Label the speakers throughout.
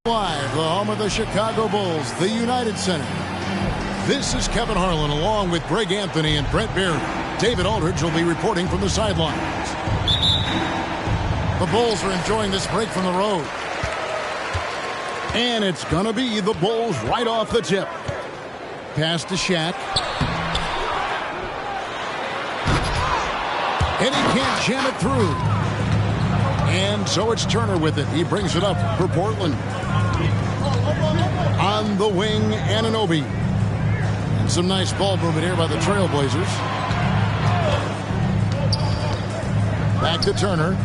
Speaker 1: Live, the home of the Chicago Bulls, the United Center. This is Kevin Harlan along with Greg Anthony and Brent Barry. David Aldridge will be reporting from the sidelines. The Bulls are enjoying this break from the road. And it's going to be the Bulls right off the tip. Pass to SHAQ. And he can't jam it through. And so it's Turner with it. He brings it up for Portland. On the wing, Anunoby. And some nice ball movement here by the Trailblazers. Back to Turner.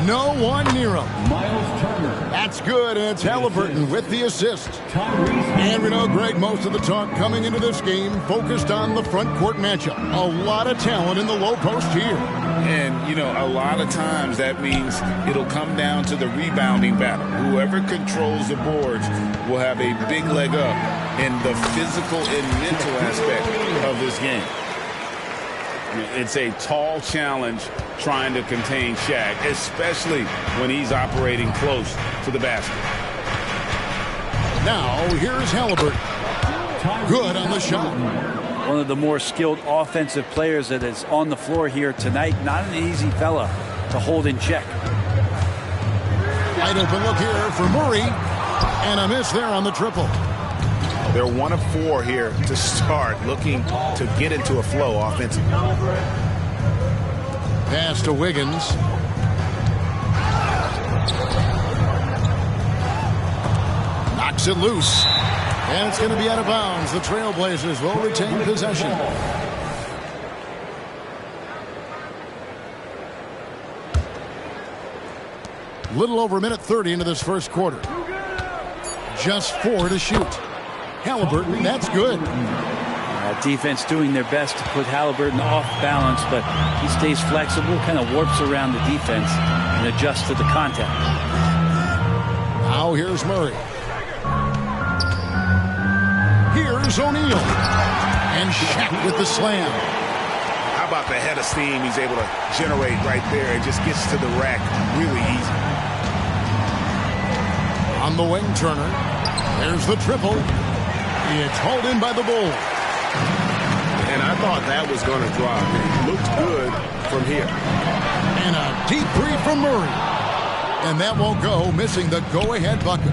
Speaker 1: No one near him.
Speaker 2: Miles Turner.
Speaker 1: That's good, and it's Halliburton with the assist. And we know, Greg, most of the talk coming into this game focused on the front court matchup. A lot of talent in the low post here.
Speaker 3: And, you know, a lot of times that means it'll come down to the rebounding battle. Whoever controls the boards will have a big leg up in the physical and mental aspect of this game. It's a tall challenge trying to contain SHAQ, especially when he's operating close to the basket.
Speaker 1: Now, here's Halliburton. Good on the shot.
Speaker 4: One of the more skilled offensive players that is on the floor here tonight. Not an easy fella to hold in check.
Speaker 1: Wide open look here for Murray. And a miss there on the triple.
Speaker 3: They're 1 of 4 here to start, looking to get into a flow offensively.
Speaker 1: Pass to Wiggins. Knocks it loose. And it's going to be out of bounds. The Trailblazers will retain possession. Little over a minute 30 into this first quarter. Just 4 to shoot. Halliburton, that's good.
Speaker 4: Defense doing their best to put Halliburton off balance, but he stays flexible, kind of warps around the defense and adjusts to the contact.
Speaker 1: Now here's Murray. Here's O'Neal. And SHAQ with the slam.
Speaker 3: How about the head of steam he's able to generate right there? It just gets to the rack really easy.
Speaker 1: On the wing, Turner. There's the triple. It's hauled in by the Bulls.
Speaker 3: And I thought that was going to drop. It looked good from here.
Speaker 1: And a deep three from Murray. And that won't go, missing the go-ahead bucket.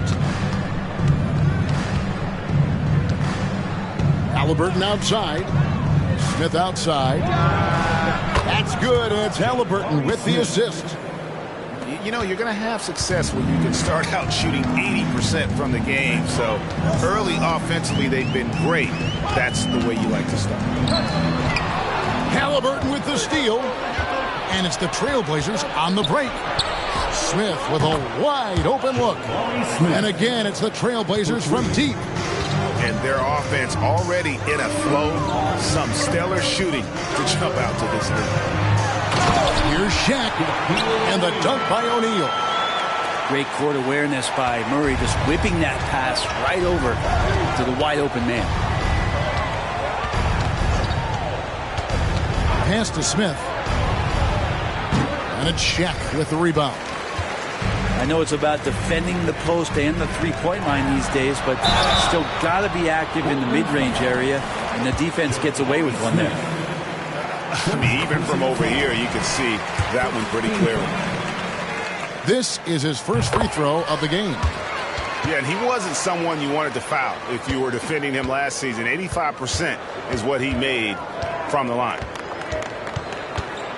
Speaker 1: Halliburton outside. Smith outside. That's good, and it's Halliburton with the assist.
Speaker 3: You know, you're going to have success when you can start out shooting 80% from the game. So early offensively, they've been great. That's the way you like to start.
Speaker 1: Halliburton with the steal. And it's the Trailblazers on the break. Smith with a wide open look. And again, it's the Trailblazers from deep.
Speaker 3: And their offense already in a flow. Some stellar shooting to jump out to this lead.
Speaker 1: Here's SHAQ, and the dunk by O'Neal.
Speaker 4: Great court awareness by Murray, just whipping that pass right over to the wide open man.
Speaker 1: Pass to Smith. And it's SHAQ with the rebound.
Speaker 4: I know it's about defending the post and the three-point line these days, but still got to be active in the mid-range area, and the defense gets away with one there.
Speaker 3: I mean, even from over here, you can see that one pretty clearly.
Speaker 1: This is his first free throw of the game.
Speaker 3: Yeah, and he wasn't someone you wanted to foul if you were defending him last season. 85% is what he made from the line.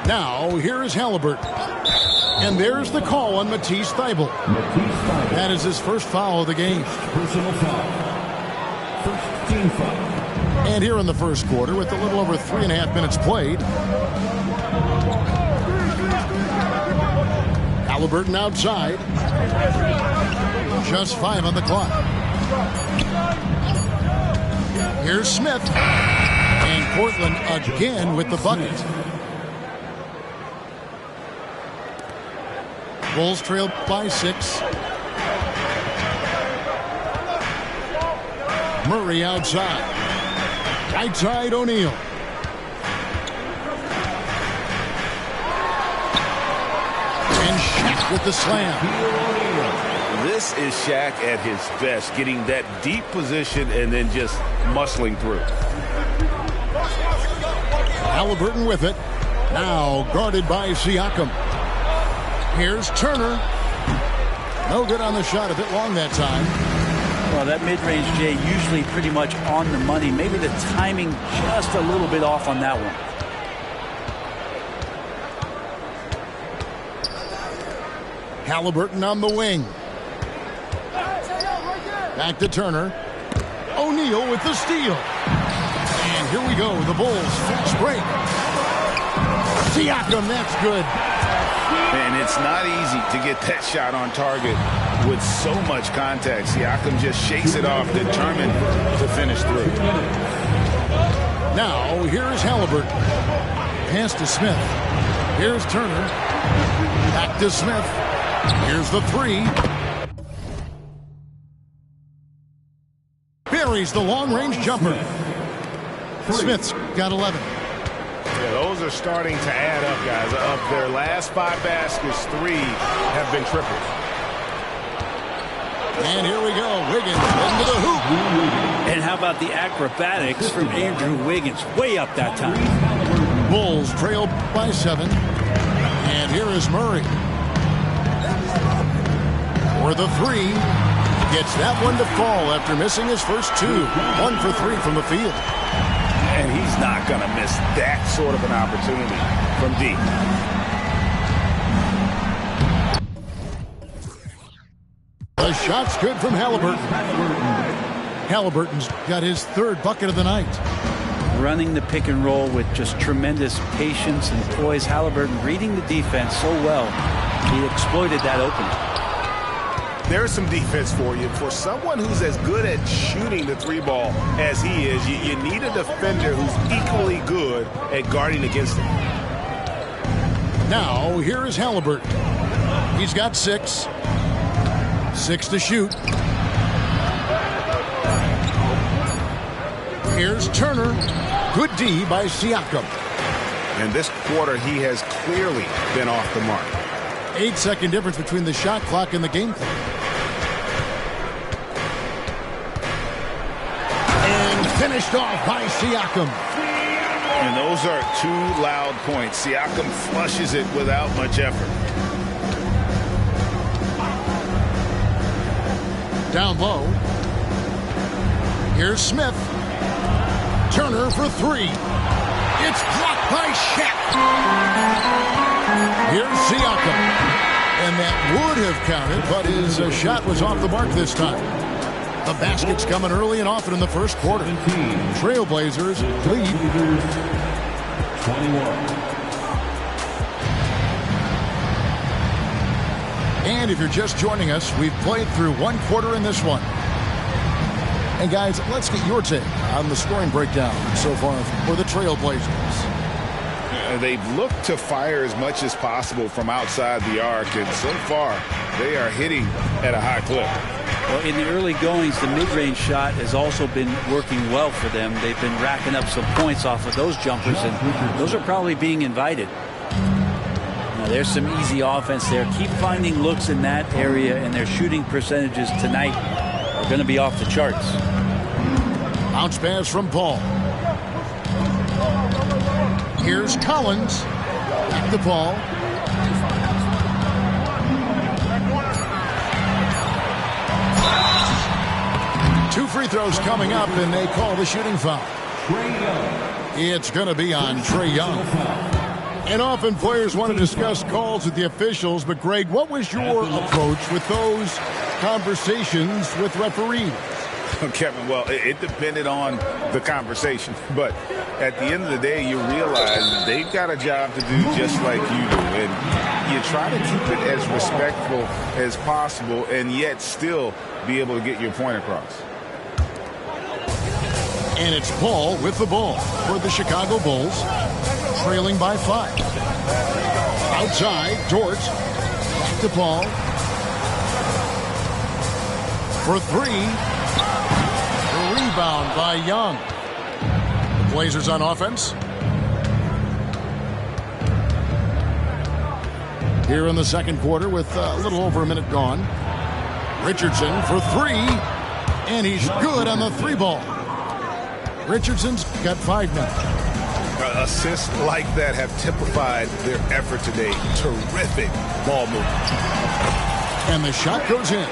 Speaker 1: Now, here is Halliburton. And there's the call on Matisse Thybulle. That is his first foul of the game.
Speaker 2: Personal foul. First team foul.
Speaker 1: And here in the first quarter, with a little over 3.5 minutes played, Halliburton outside. Just 5 on the clock. Here's Smith. And Portland again with the bucket. Bulls trail by 6. Murray outside. Right side, O'Neal. And SHAQ with the slam.
Speaker 3: This is SHAQ at his best, getting that deep position and then just muscling through.
Speaker 1: Halliburton with it. Now guarded by Siakam. Here's Turner. No good on the shot, a bit long that time.
Speaker 4: Well, that mid-range, Jay, usually pretty much on the money. Maybe the timing just a little bit off on that one.
Speaker 1: Halliburton on the wing. Back to Turner. O'Neal with the steal. And here we go, the Bulls fast break. Siakam, that's good.
Speaker 3: And it's not easy to get that shot on target with so much contact. Siakam just shakes it off, determined to finish through.
Speaker 1: Now, here's Halliburton. Pass to Smith. Here's Turner. Back to Smith. Here's the 3. Buries the long-range jumper. Smith's got 11.
Speaker 5: Yeah, those are starting to add up, guys. Of their last 5 baskets, 3 have been triples.
Speaker 1: And here we go. Wiggins into the hoop.
Speaker 4: And how about the acrobatics from Andrew Wiggins? Way up that time.
Speaker 1: Bulls trail by 7. And here is Murray. For the 3. Gets that one to fall after missing his first 2. 1 for 3 from the field.
Speaker 3: And he's not going to miss that sort of an opportunity from deep.
Speaker 1: The shot's good from Halliburton. Halliburton's got his 3rd bucket of the night.
Speaker 4: Running the pick and roll with just tremendous patience and poise. Halliburton reading the defense so well. He exploited that opening.
Speaker 5: There's some defense for you. For someone who's as good at shooting the 3-ball as he is, you need a defender who's equally good at guarding against him.
Speaker 1: Now, here is Halliburton. He's got 6. 6 to shoot. Here's Turner. Good D by Siakam.
Speaker 5: And this quarter, he has clearly been off the mark.
Speaker 1: 8-second difference between the shot clock and the game clock. And finished off by Siakam.
Speaker 3: And those are 2 loud points. Siakam flushes it without much effort.
Speaker 1: Down low. Here's Smith. Turner for 3. It's blocked by SHAQ. Here's Siakam. And that would have counted, but his shot was off the mark this time. The basket's coming early and often in the first quarter. Trailblazers lead.
Speaker 2: 21.
Speaker 1: And if you're just joining us, we've played through 1 quarter in this one. And guys, let's get your take on the scoring breakdown so far for the Trailblazers.
Speaker 3: They've looked to fire as much as possible from outside the arc, and so far they are hitting at a high clip.
Speaker 4: Well, in the early goings, the mid-range shot has also been working well for them. They've been racking up some points off of those jumpers, and those are probably being invited. Now, there's some easy offense there. Keep finding looks in that area, and their shooting percentages tonight are going to be off the charts.
Speaker 1: Bounce pass from Paul. Here's Collins. Back to Paul. Two free throws coming up, and they call the shooting foul. It's going to be on Trae Young. And often players want to discuss calls with the officials, but Greg, what was your approach with those conversations with referees?
Speaker 3: Kevin, well, it depended on the conversation, but at the end of the day, you realize they've got a job to do just like you do, and you try to keep it as respectful as possible and yet still be able to get your point across.
Speaker 1: And it's Paul with the ball for the Chicago Bulls, trailing by 5. Outside, Dort. Back Back to Paul. For three. The rebound by Young. The Blazers on offense. Here in the second quarter with a little over a minute gone. Richardson for three. And he's good on the three ball. Richardson's got 5 now.
Speaker 5: Assists like that have typified their effort today. Terrific ball movement.
Speaker 1: And the shot goes in.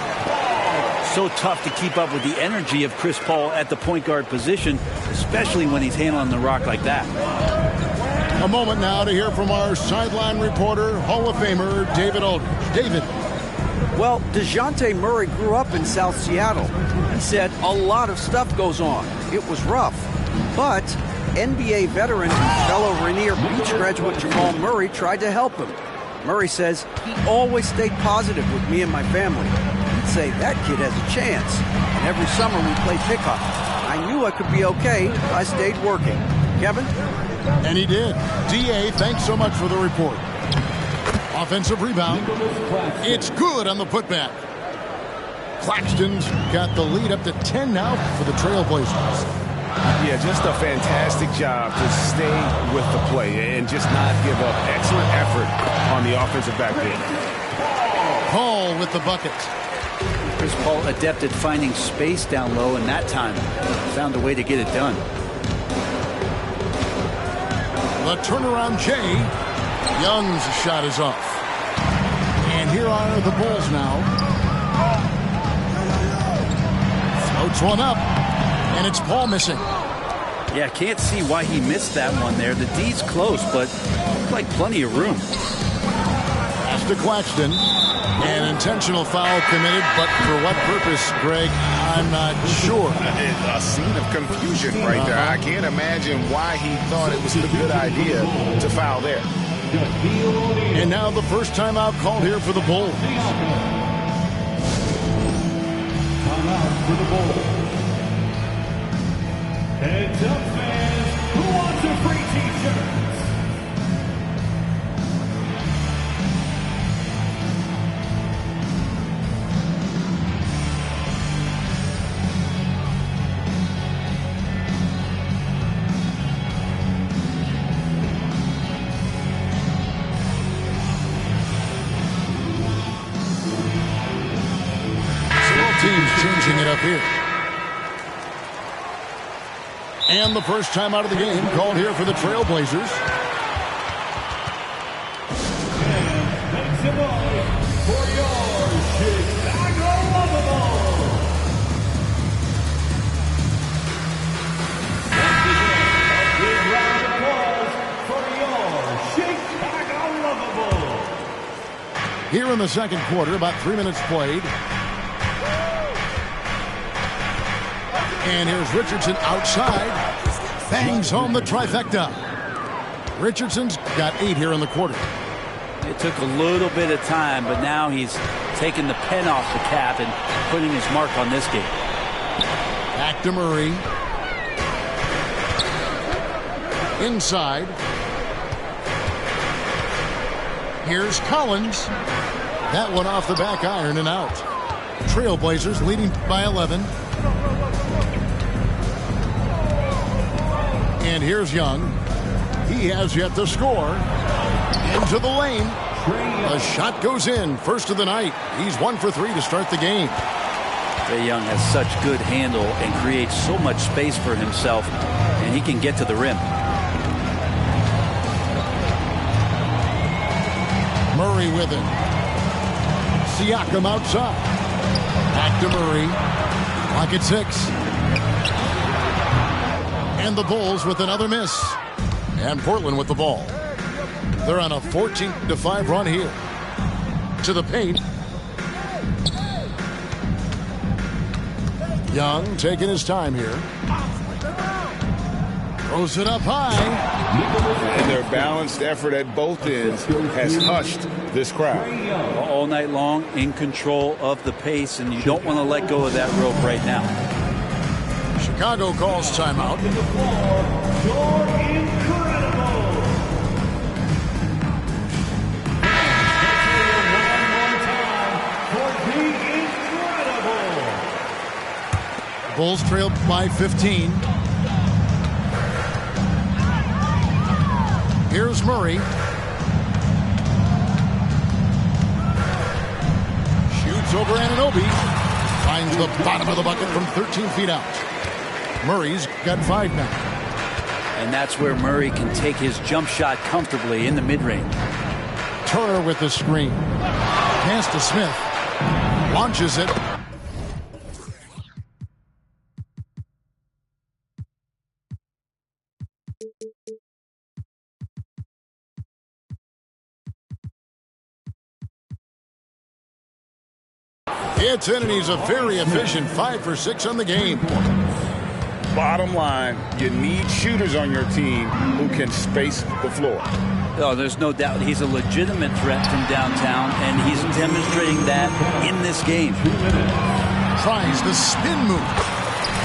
Speaker 4: So tough to keep up with the energy of Chris Paul at the point guard position, especially when he's handling the rock like that.
Speaker 1: A moment now to hear from our sideline reporter, Hall of Famer David Aldridge. David.
Speaker 6: Well, DeJounte Murray grew up in South Seattle. He said a lot of stuff goes on. It was rough. But NBA veteran and fellow Rainier Beach graduate Jamal Murray tried to help him. Murray says he always stayed positive with me and my family. He'd say, that kid has a chance. And every summer we played pickup. I knew I could be okay if I stayed working. Kevin?
Speaker 1: And he did. D.A., thanks so much for the report. Offensive rebound. It's good on the putback. Claxton's got the lead up to 10 now for the Trailblazers.
Speaker 5: Yeah, just a fantastic job to stay with the play and just not give up. Excellent effort on the offensive backfield.
Speaker 1: Paul with the bucket.
Speaker 4: Chris Paul adept at finding space down low, and that time found a way to get it done.
Speaker 1: The turnaround Jay. Young's shot is off. And here are the Bulls now. Floats one up. And it's Paul missing.
Speaker 4: Yeah, can't see why he missed that one there. The D's close, but looked like plenty of room.
Speaker 1: Pass to Claxton. An intentional foul committed, but for what purpose, Greg? I'm not sure.
Speaker 3: A scene of confusion right there. I can't imagine why he thought it was a good idea to foul there.
Speaker 1: And now the first timeout called here for the Bulls.
Speaker 2: Timeout for the Bulls. Heads up, fans. Who wants a free t-shirt?
Speaker 1: Teams changing it up here. And the first time out of the game called here for the Trailblazers.
Speaker 2: Make some noise for your Chicago Lovables. Once again, a big round of applause for your Chicago Lovables.
Speaker 1: Here in the second quarter, about 3 minutes played. And here's Richardson outside. Bangs home the trifecta. Richardson's got 8 here in the quarter.
Speaker 4: It took a little bit of time, but now he's taking the pen off the cap and putting his mark on this game.
Speaker 1: Back to Murray. Inside. Here's Collins. That one off the back iron and out. Trailblazers leading by 11. And here's Young. He has yet to score. Into the lane. The shot goes in. First of the night. He's 1 for 3 to start the game.
Speaker 4: Trae Young has such good handle and creates so much space for himself, and he can get to the rim.
Speaker 1: Murray with it. Siakam outside. Back to Murray. Clock at 6. And the Bulls with another miss. And Portland with the ball. They're on a 14-5 run here. To the paint. Young taking his time here. Throws it up high.
Speaker 3: And their balanced effort at both ends has hushed this crowd.
Speaker 4: All night long, in control of the pace, and you don't want to let go of that rope right now.
Speaker 1: Chicago calls timeout.
Speaker 2: You're incredible. One more
Speaker 1: Bulls trail by 15. Here's Murray. Shoots over Anunoby. Finds the bottom of the bucket from 13 feet out. Murray's got 5 now.
Speaker 4: And that's where Murray can take his jump shot comfortably in the mid-range.
Speaker 1: Turner with the screen. Pass to Smith. Launches it. It's in, and he's a very efficient 5 for 6 on the game.
Speaker 3: Bottom line, you need shooters on your team who can space the floor.
Speaker 4: Oh, there's no doubt he's a legitimate threat from downtown, and he's demonstrating that in this game.
Speaker 1: Tries the spin move.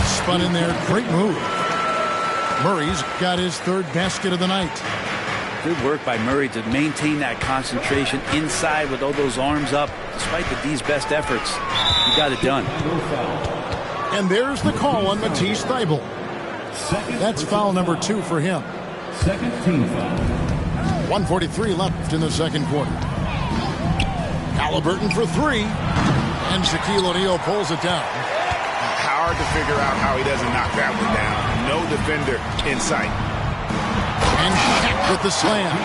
Speaker 1: Spun in there. Great move. Murray's got his 3rd basket of the night.
Speaker 4: Good work by Murray to maintain that concentration inside with all those arms up. Despite the D's best efforts, he got it done.
Speaker 1: And there's the call on Matisse Thybulle. That's foul number 2 for him.
Speaker 2: Second team foul.
Speaker 1: 1:43 left in the second quarter. Halliburton for 3. And Shaquille O'Neal pulls it down.
Speaker 5: Hard to figure out how he doesn't knock that one down. No defender in sight.
Speaker 1: And SHAQ with the slam.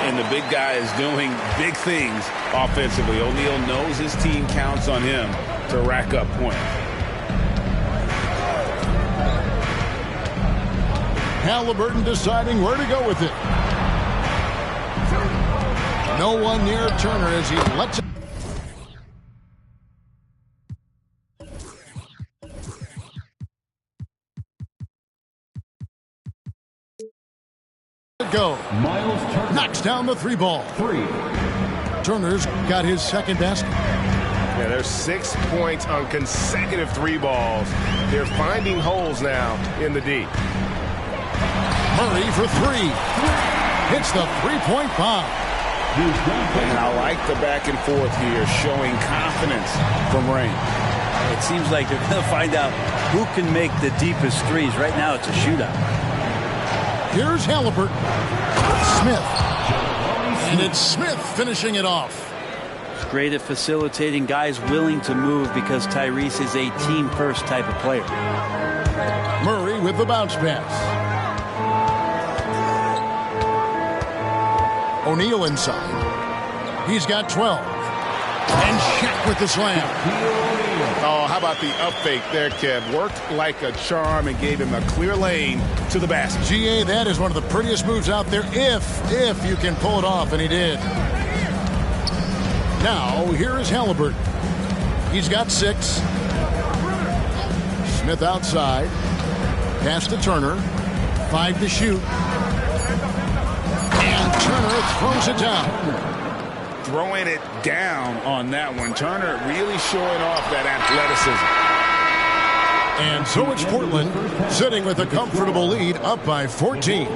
Speaker 3: And the big guy is doing big things offensively. O'Neal knows his team counts on him to rack up points.
Speaker 1: Halliburton deciding where to go with it. No one near Turner as he lets it go.
Speaker 2: Miles Turner.
Speaker 1: Knocks down the 3 ball.
Speaker 2: 3.
Speaker 1: Turner's got his 2nd basket.
Speaker 5: Yeah, there's 6 points on consecutive 3 balls. They're finding holes now in the D.
Speaker 1: Murray for 3. Hits the 3-point bomb.
Speaker 3: And I like the back and forth here, showing confidence from Rain.
Speaker 4: It seems like they're going to find out who can make the deepest threes. Right now, it's a shootout.
Speaker 1: Here's Halliburton. Smith. And it's Smith finishing it off.
Speaker 4: Great at facilitating, guys willing to move because Tyrese is a team-first type of player.
Speaker 1: Murray with the bounce pass. O'Neal inside. He's got 12. And SHAQ with the slam.
Speaker 5: Oh, how about the up fake there, Kev? Worked like a charm and gave him a clear lane to the basket.
Speaker 1: GA, that is one of the prettiest moves out there if you can pull it off, and he did. Now, here is Halliburton. He's got 6. Smith outside. Pass to Turner. 5 to shoot. And Turner throws it down.
Speaker 3: Throwing it down on that one. Turner really showing off that athleticism.
Speaker 1: And so it's Portland sitting with a comfortable lead up by 14.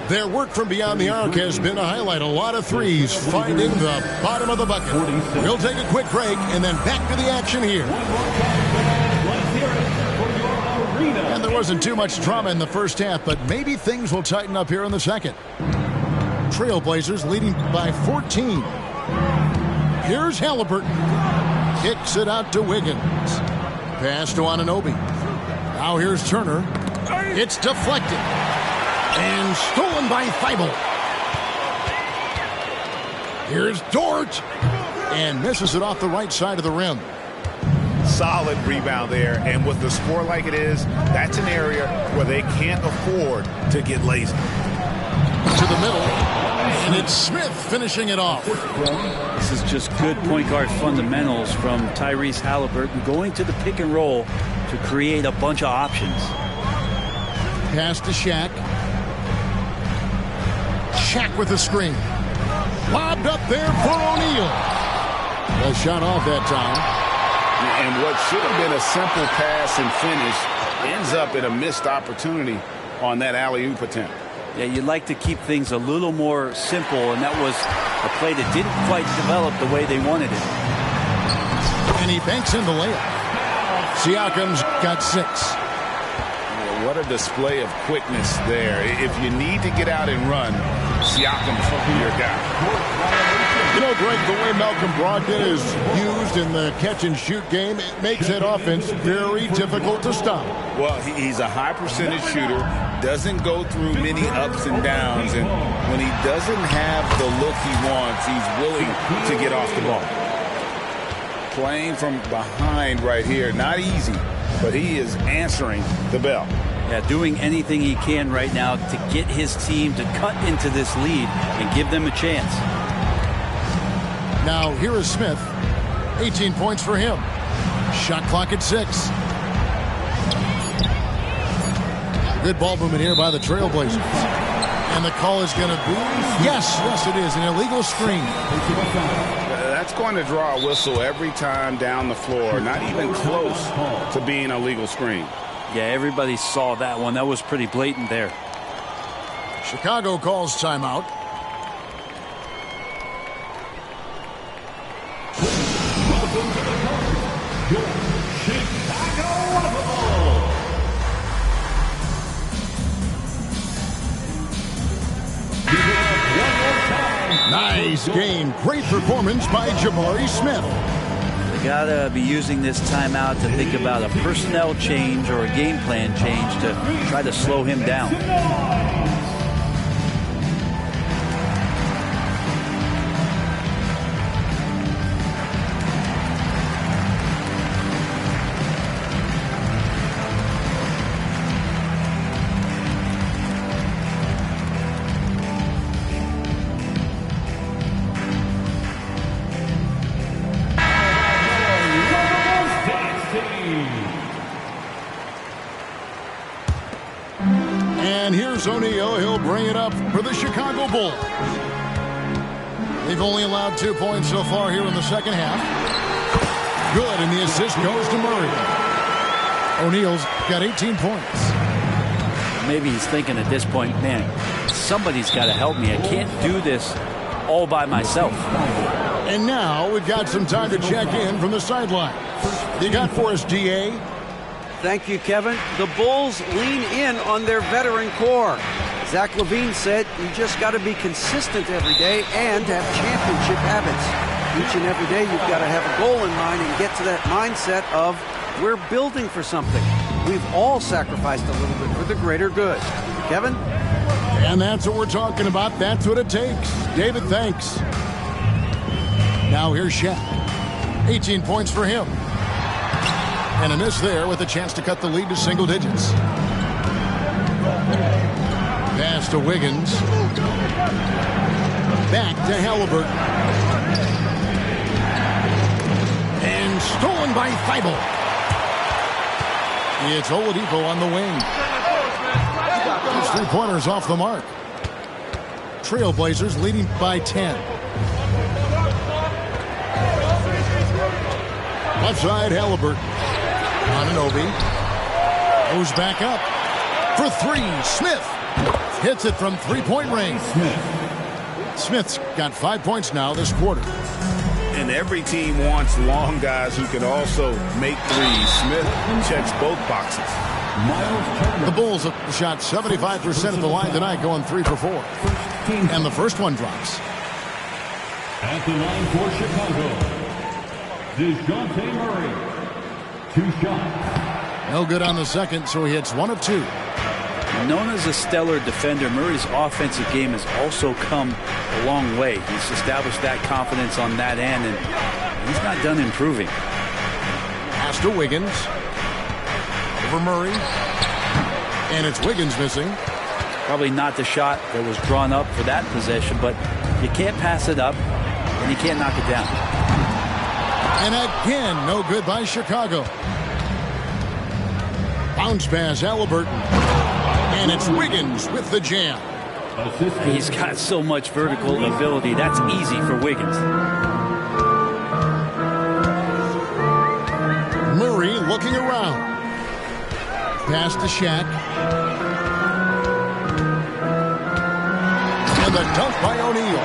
Speaker 1: Their work from beyond the arc has been a highlight. A lot of threes finding the bottom of the bucket. We'll take a quick break and then back to the action here. And there wasn't too much drama in the first half, but maybe things will tighten up here in the second. Trailblazers leading by 14. Here's Halliburton. Kicks it out to Wiggins. Pass to Anunoby. Now here's Turner. It's deflected. And stolen by Thybulle. Here's Dort. And misses it off the right side of the rim.
Speaker 5: Solid rebound there. And with the score like it is, that's an area where they can't afford to get lazy.
Speaker 1: To the middle. And it's Smith finishing it off.
Speaker 4: This is just good point guard fundamentals from Tyrese Halliburton, going to the pick and roll to create a bunch of options.
Speaker 1: Pass to SHAQ. SHAQ with the screen. Lobbed up there for O'Neal. A shot off that time.
Speaker 3: And what should have been a simple pass and finish ends up in a missed opportunity on that alley-oop attempt.
Speaker 4: Yeah, you'd like to keep things a little more simple, and that was a play that didn't quite develop the way they wanted it.
Speaker 1: And he banks in the layup. Siakam's got 6.
Speaker 3: What a display of quickness there. If you need to get out and run, Siakam's your guy.
Speaker 1: You know, Greg, the way Malcolm Brogdon is used in the catch-and-shoot game, it makes that offense very difficult to stop.
Speaker 3: Well, he's a high-percentage shooter, doesn't go through many ups and downs, and when he doesn't have the look he wants, he's willing to get off the ball. Playing from behind right here, not easy, but he is answering the bell.
Speaker 4: Yeah, doing anything he can right now to get his team to cut into this lead and give them a chance.
Speaker 1: Now, here is Smith. 18 points for him. Shot clock at 6. Good ball movement here by the Trailblazers. And the call is going to be, yes, it is, an illegal screen.
Speaker 3: That's going to draw a whistle every time down the floor. Not even close to being a legal screen.
Speaker 4: Yeah, everybody saw that one. That was pretty blatant there.
Speaker 1: Chicago calls timeout. Nice game. Great performance by Jabari Smith.
Speaker 4: They gotta be using this timeout to think about a personnel change or a game plan change to try to slow him down.
Speaker 1: And here's O'Neal. He'll bring it up for the Chicago Bulls. They've only allowed 2 points so far here in the second half. Good, and the assist goes to Murray. O'Neal's got 18 points.
Speaker 4: Maybe he's thinking at this point, man, somebody's got to help me. I can't do this all by myself.
Speaker 1: And now we've got some time to check in from the sideline. You got for us, DA?
Speaker 6: Thank you, Kevin. The Bulls lean in on their veteran core. Zach LaVine said you just got to be consistent every day and have championship habits. Each and every day you've got to have a goal in mind and get to that mindset of we're building for something. We've all sacrificed a little bit for the greater good. Kevin?
Speaker 1: And that's what we're talking about. That's what it takes. David, thanks. Now here's SHAQ. 18 points for him. And a miss there with a chance to cut the lead to single digits. Pass to Wiggins. Back to Halliburton. And stolen by Thibault. It's Oladipo on the wing. Those 3-pointers off the mark. Trailblazers leading by 10. Left side, Halliburton. Anunoby goes back up for 3. Smith hits it from 3-point range. Smith's got 5 points now this quarter.
Speaker 3: And every team wants long guys who can also make threes. Smith checks both boxes.
Speaker 1: The Bulls have shot 75% at the line tonight, going 3 for 4. And the first one drops.
Speaker 2: At the line for Chicago, DeJounte Murray. 2 shots.
Speaker 1: No good on the second, so he hits 1 of 2.
Speaker 4: Known as a stellar defender, Murray's offensive game has also come a long way. He's established that confidence on that end, and he's not done improving.
Speaker 1: Pass to Wiggins. Over Murray. And it's Wiggins missing.
Speaker 4: Probably not the shot that was drawn up for that possession, but you can't pass it up, and you can't knock it down.
Speaker 1: And again, no good by Chicago. Bounce pass, Halliburton. And it's Wiggins with the jam.
Speaker 4: He's got so much vertical ability. That's easy for Wiggins.
Speaker 1: Murray looking around. Pass to SHAQ. And the dunk by O'Neal.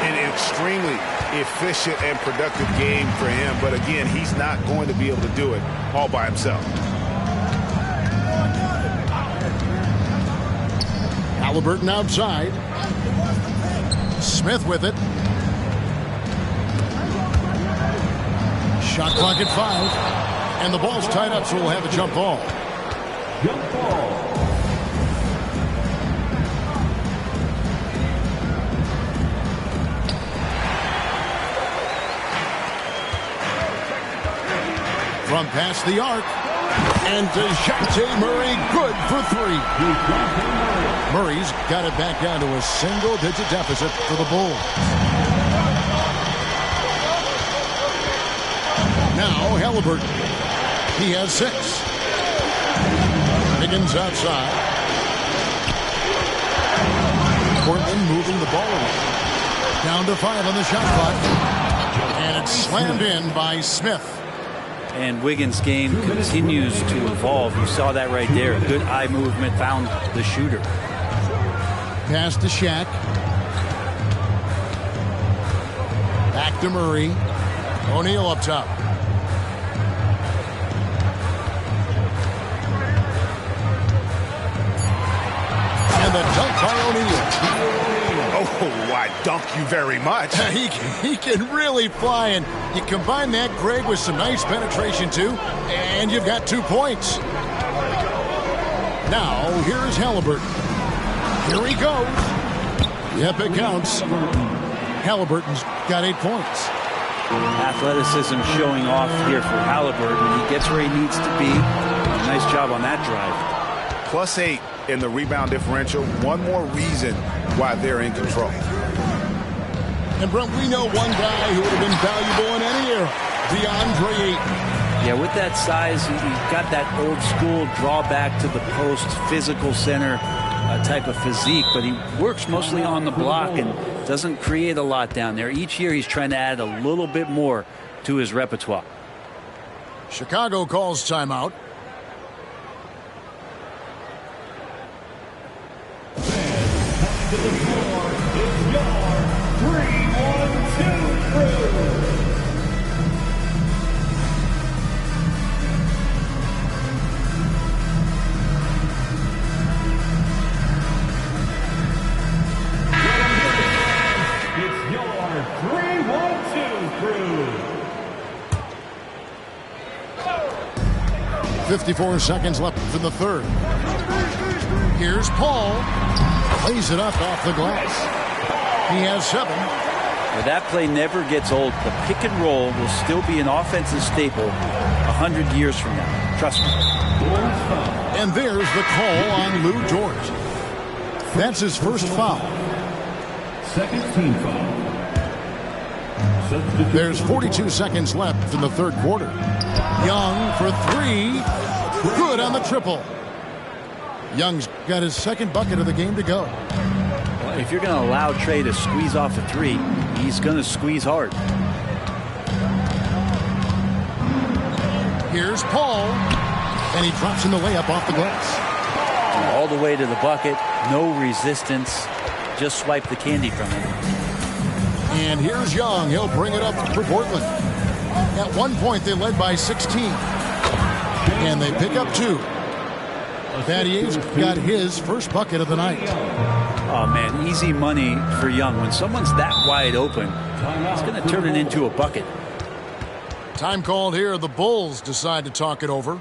Speaker 3: An extremely
Speaker 5: efficient and productive game for him. But again, he's not going to be able to do it all by himself.
Speaker 1: Halliburton outside. Smith with it. Shot clock at 5. And the ball's tied up, so we'll have a jump ball.
Speaker 2: Jump ball.
Speaker 1: From past the arc. And DeJounte Murray good for 3. Murray's got it back down to a single-digit deficit for the Bulls. Now Halliburton. He has 6. Higgins outside. Portland moving the ball away. Down to 5 on the shot clock. And it's slammed in by Smith.
Speaker 4: And Wiggins' game continues to evolve. You saw that right there. Good eye movement, found the shooter.
Speaker 1: Pass to SHAQ. Back to Murray. O'Neal up top. And the dunk by O'Neal.
Speaker 5: Oh, I dunk you very much.
Speaker 1: He can really fly, and you combine that, Greg, with some nice penetration, too, and you've got 2 points. Now, here's Halliburton. Here he goes. Yep, it counts. Halliburton's got 8 points.
Speaker 4: Athleticism showing off here for Halliburton. He gets where he needs to be. Nice job on that drive.
Speaker 5: +8 in the rebound differential. One more reason why they're in control.
Speaker 1: And Brent, we know one guy who would have been valuable in any era, DeAndre Ayton.
Speaker 4: Yeah, with that size, he's got that old school drawback to the post, physical center type of physique, but he works mostly on the block and doesn't create a lot down there. Each year he's trying to add a little bit more to his repertoire.
Speaker 1: Chicago calls timeout.
Speaker 2: To the floor, it's your 3-1-2 crew. It's your 3-1-2 crew.
Speaker 1: 54 seconds left in the third. Here's Paul. Plays it up off the glass. He has 7.
Speaker 4: Well, that play never gets old. The pick and roll will still be an offensive staple 100 years from now. Trust me.
Speaker 1: And there's the call on Lou Dort. That's his first foul.
Speaker 2: Second team foul.
Speaker 1: There's 42 seconds left in the third quarter. Young for 3. Good on the triple. Young's got his second bucket of the game to go.
Speaker 4: Well, if you're going to allow Trey to squeeze off a 3, he's going to squeeze hard.
Speaker 1: Here's Paul. And he drops in the layup off the glass.
Speaker 4: All the way to the bucket. No resistance. Just swipe the candy from him.
Speaker 1: And here's Young. He'll bring it up for Portland. At one point, they led by 16. And they pick up 2. Battier's got his first bucket of the night.
Speaker 4: Oh, man, easy money for Young. When someone's that wide open, it's going to turn it into a bucket.
Speaker 1: Time called here. The Bulls decide to talk it over.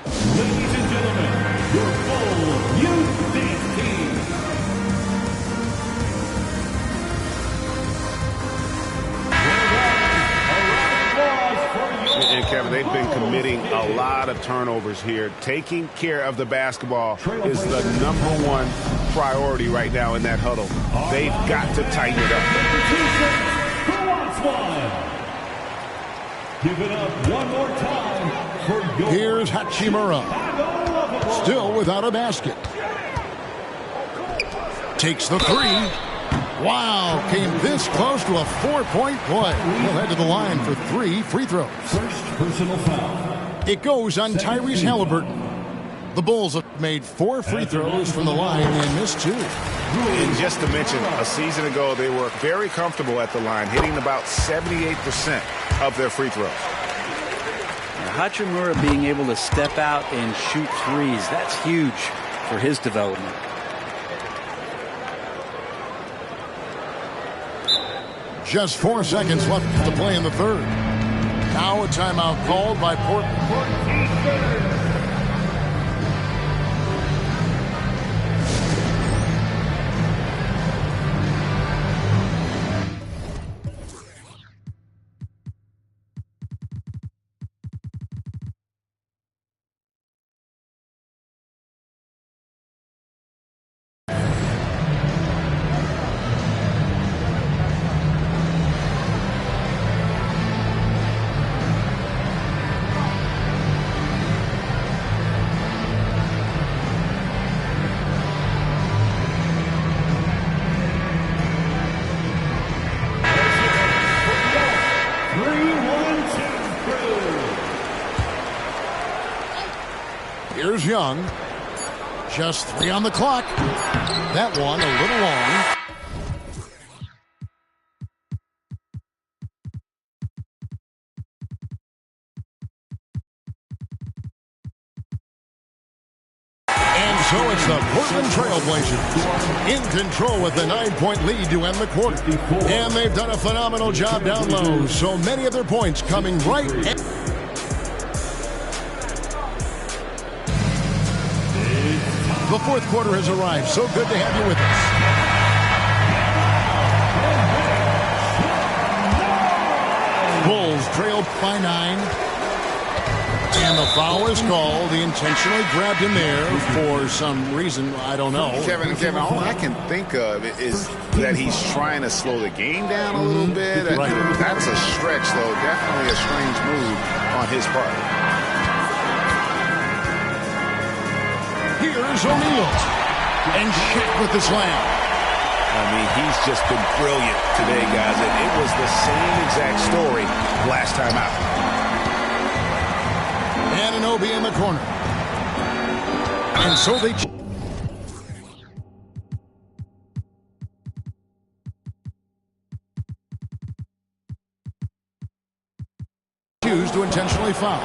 Speaker 2: Ladies and gentlemen, your Bulls Youth League team.
Speaker 5: And Kevin, they've been committing a lot of turnovers here. Taking care of the basketball is the #1 priority right now in that huddle. They've got to tighten it up.
Speaker 2: Who wants one? Give it up one more time for your
Speaker 1: Here's Hachimura. Still without a basket. Takes the 3. Wow, came this close to a 4-point play. He'll head to the line for 3 free throws.
Speaker 2: first personal foul.
Speaker 1: It goes on Tyrese Halliburton. The Bulls SHAQ made 4 free throws from the line and missed 2.
Speaker 5: And just to mention, a season ago, they were very comfortable at the line, hitting about 78% of their free throws.
Speaker 4: Hachimura being able to step out and shoot threes, that's huge for his development.
Speaker 1: Just 4 seconds left to play in the third. Now a timeout called by Portland. Here's Young. Just 3 on the clock. That one a little long. And so it's the Portland Trailblazers in control with a 9-point lead to end the quarter. And they've done a phenomenal job down low. So many of their points coming right at the fourth quarter has arrived. So good to have you with us. Bulls trailed by 9. And the foul is called. He intentionally grabbed him there for some reason. I don't know.
Speaker 3: Kevin, all I can think of is that he's trying to slow the game down a little bit.
Speaker 1: Right.
Speaker 3: That's a stretch, though. Definitely a strange move on his part.
Speaker 1: Here's O'Neal. And SHAQ with the slam.
Speaker 5: I mean, he's just been brilliant today, guys. And it was the same exact story last time out.
Speaker 1: Anunoby in the corner. And so they choose to intentionally foul.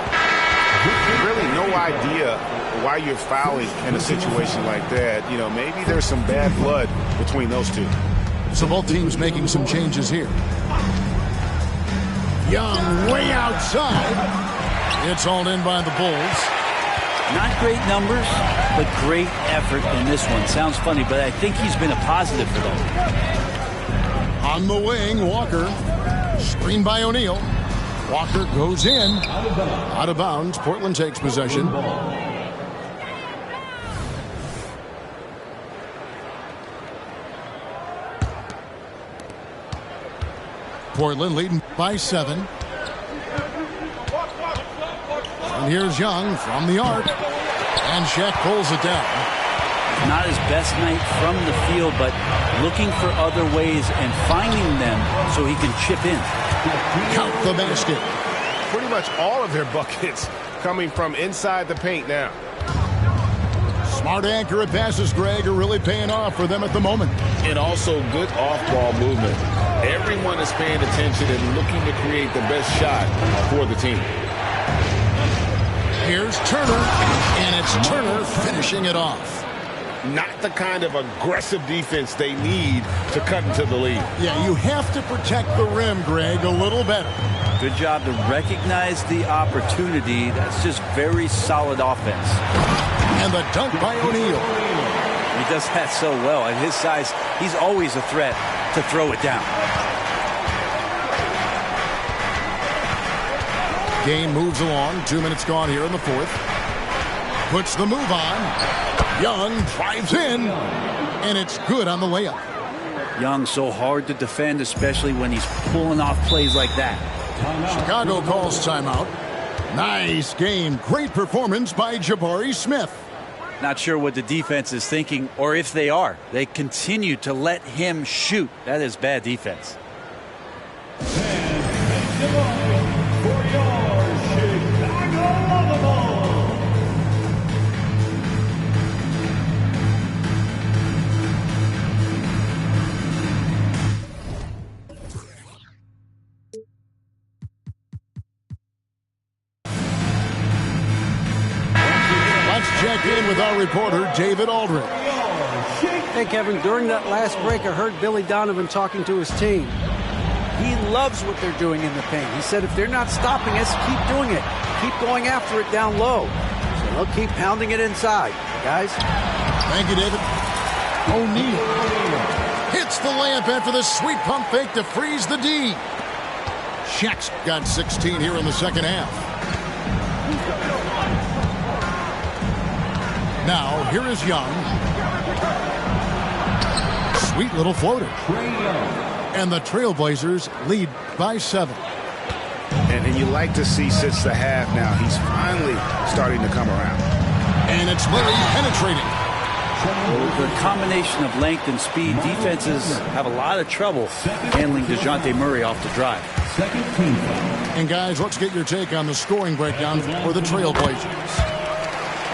Speaker 5: Really no idea why you're fouling in a situation like that. You know, maybe there's some bad blood between those two.
Speaker 1: So both teams making some changes here. Young way outside. It's hauled in by the Bulls.
Speaker 4: Not great numbers, but great effort in this one. Sounds funny, but I think he's been a positive for them.
Speaker 1: On the wing, Walker. Screened by O'Neal. Walker goes in. Out of bounds. Portland takes possession. Portland leading by 7. And here's Young from the arc. And SHAQ pulls it down.
Speaker 4: Not his best night from the field, but looking for other ways and finding them so he can chip in.
Speaker 1: Count the basket.
Speaker 5: Pretty much all of their buckets coming from inside the paint now.
Speaker 1: Smart accurate passes, Greg, are really paying off for them at the moment.
Speaker 3: And also good off-ball movement. Everyone is paying attention and looking to create the best shot for the team.
Speaker 1: Here's Turner, and it's Turner finishing it off.
Speaker 3: Not the kind of aggressive defense they need to cut into the lead.
Speaker 1: Yeah, you have to protect the rim, Greg, a little better.
Speaker 4: Good job to recognize the opportunity. That's just very solid offense.
Speaker 1: And the dunk by O'Neal.
Speaker 4: He does that so well. At his size, he's always a threat to throw it down.
Speaker 1: Game moves along. 2 minutes gone here in the fourth. Puts the move on. Young drives in. And it's good on the layup.
Speaker 4: Young so hard to defend, especially when he's pulling off plays like that.
Speaker 1: Chicago calls timeout. Nice game. Great performance by Jabari Smith.
Speaker 4: Not sure what the defense is thinking, or if they are. They continue to let him shoot. That is bad defense.
Speaker 1: with our reporter, David Aldridge.
Speaker 7: Hey, Kevin, during that last break, I heard Billy Donovan talking to his team. He loves what they're doing in the paint. He said if they're not stopping us, keep doing it. Keep going after it down low. So they'll keep pounding it inside, guys.
Speaker 1: Thank you, David. O'Neal hits the layup after the sweet pump fake to freeze the D. SHAQ's got 16 here in the second half. Now, here is Young. Sweet little floater. And the Trailblazers lead by 7.
Speaker 5: And you like to see since the half now, he's finally starting to come around.
Speaker 1: And it's Murray penetrating.
Speaker 4: The combination of length and speed, defenses have a lot of trouble handling DeJounte Murray off the drive.
Speaker 1: And guys, let's get your take on the scoring breakdown for the Trailblazers.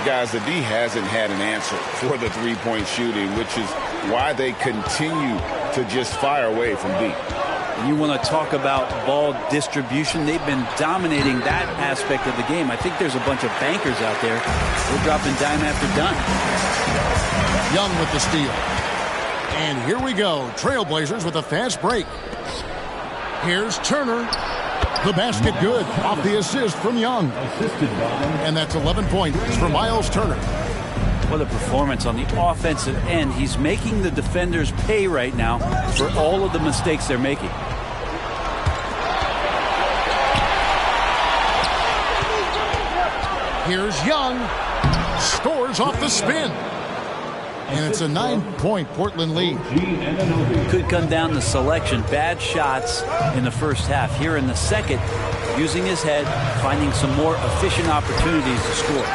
Speaker 3: Guys, the D hasn't had an answer for the three-point shooting, which is why they continue to just fire away from deep.
Speaker 4: You want to talk about ball distribution. They've been dominating that aspect of the game. I think there's a bunch of bankers out there. They're dropping dime after dime.
Speaker 1: Young with the steal. And here we go. Trailblazers with a fast break. Here's Turner. The basket good off the assist from Young. And that's 11 points for Miles Turner.
Speaker 4: What a performance on the offensive end. He's making the defenders pay right now for all of the mistakes they're making.
Speaker 1: Here's Young. Scores off the spin. And it's a 9-point Portland lead.
Speaker 4: Could come down to selection. Bad shots in the first half. Here in the second, using his head, finding some more efficient opportunities to score.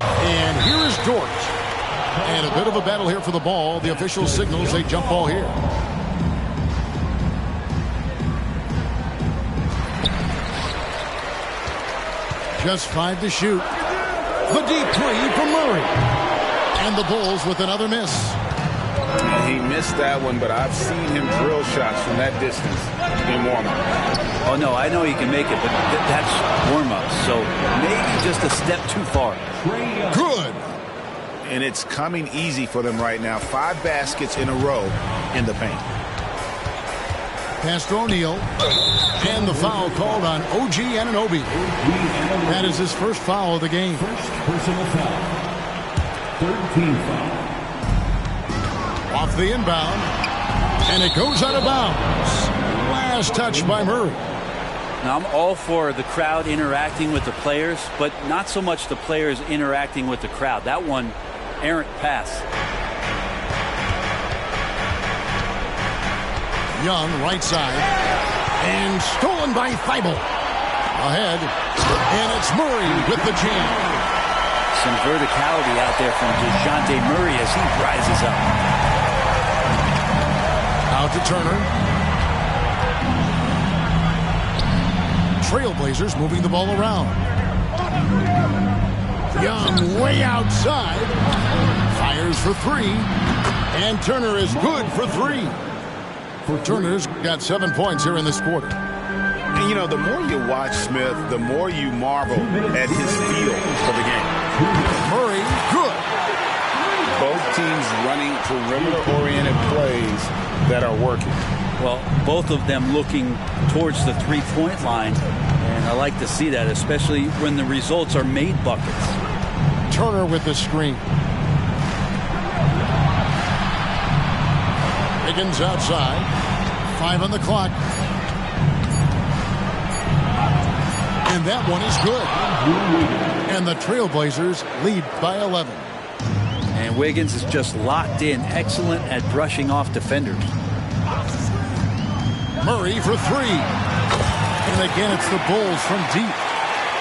Speaker 1: And here is Dort. And a bit of a battle here for the ball. The official signals a jump ball here. Just 5 to shoot. The deep three from Murray. And the Bulls with another miss.
Speaker 3: He missed that one, but I've seen him drill shots from that distance in warm-up.
Speaker 4: Oh, no, I know he can make it, but that's warm-up. So maybe just a step too far.
Speaker 1: Good.
Speaker 5: And it's coming easy for them right now. 5 baskets in a row in the paint.
Speaker 1: Pass to O'Neal. And the foul called on OG Anunoby. That is his first foul of the game.
Speaker 2: First personal foul. 13 foul.
Speaker 1: Off the inbound. And it goes out of bounds. Last touch by Murray.
Speaker 4: Now, I'm all for the crowd interacting with the players, but not so much the players interacting with the crowd. That one, errant pass.
Speaker 1: Young, right side. And stolen by Thibault. Ahead. And it's Murray with the jam.
Speaker 4: Some verticality out there from DeJounte Murray as he rises up.
Speaker 1: Out to Turner. Trailblazers moving the ball around. Young way outside. Fires for 3. And Turner is good for 3. Turner's got 7 points here in this quarter.
Speaker 5: And, you know, the more you watch Smith, the more you marvel at his feel for the game.
Speaker 1: Murray, good.
Speaker 3: Both teams running perimeter-oriented plays that are working.
Speaker 4: Well, both of them looking towards the three-point line, and I like to see that, especially when the results are made buckets.
Speaker 1: Turner with the screen. Higgins outside. 5 on the clock. And that one is good. And the Trailblazers lead by 11.
Speaker 4: And Wiggins is just locked in. Excellent at brushing off defenders.
Speaker 1: Murray for 3. And again, it's the Bulls from deep.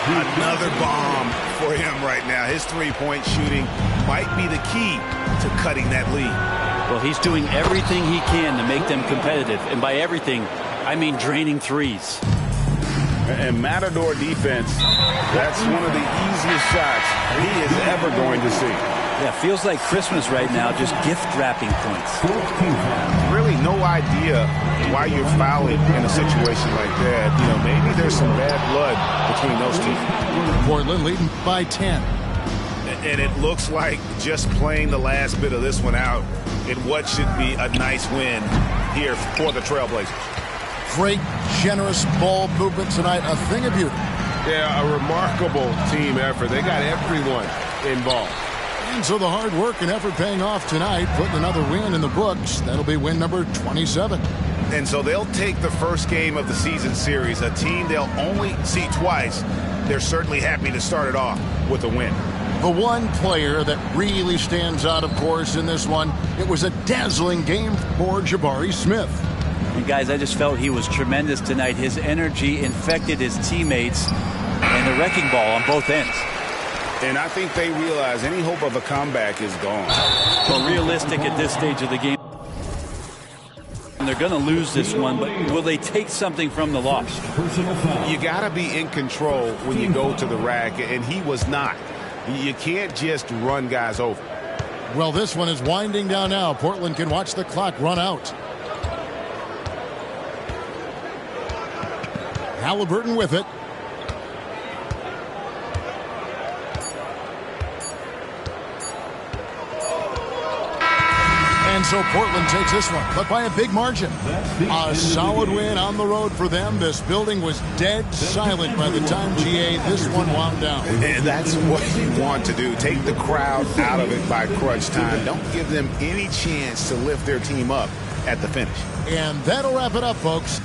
Speaker 5: Another bomb for him right now. His three-point shooting might be the key to cutting that lead.
Speaker 4: Well, he's doing everything he can to make them competitive. And by everything, I mean draining threes.
Speaker 3: And Matador defense, that's one of the easiest shots he is ever going to see.
Speaker 4: Yeah, feels like Christmas right now, just gift wrapping points.
Speaker 5: Really no idea why you're fouling in a situation like that. You know, maybe there's some bad blood between those two.
Speaker 1: Portland leading by 10.
Speaker 5: And it looks like just playing the last bit of this one out in what should be a nice win here for the Trailblazers.
Speaker 1: Great, generous ball movement tonight. A thing of beauty.
Speaker 8: Yeah, a remarkable team effort. They got everyone involved.
Speaker 1: And so the hard work and effort paying off tonight, putting another win in the books. That'll be win number 27.
Speaker 5: And so they'll take the first game of the season series, a team they'll only see twice. They're certainly happy to start it off with a win.
Speaker 1: The one player that really stands out, of course, in this one, it was a dazzling game for Jabari Smith.
Speaker 4: And guys, I just felt he was tremendous tonight. His energy infected his teammates and the wrecking ball on both ends.
Speaker 3: And I think they realize any hope of a comeback is gone.
Speaker 4: Well, realistic at this stage of the game. And they're going to lose this one, but will they take something from the loss?
Speaker 5: You got to be in control when you go to the rack, and he was not. You can't just run guys over.
Speaker 1: Well, this one is winding down now. Portland can watch the clock run out. Halliburton with it. And so Portland takes this one, but by a big margin. A solid win on the road for them. This building was dead silent by the time, GA, this one wound down.
Speaker 5: And that's what you want to do. Take the crowd out of it by crunch time. Don't give them any chance to lift their team up at the finish.
Speaker 1: And that'll wrap it up, folks.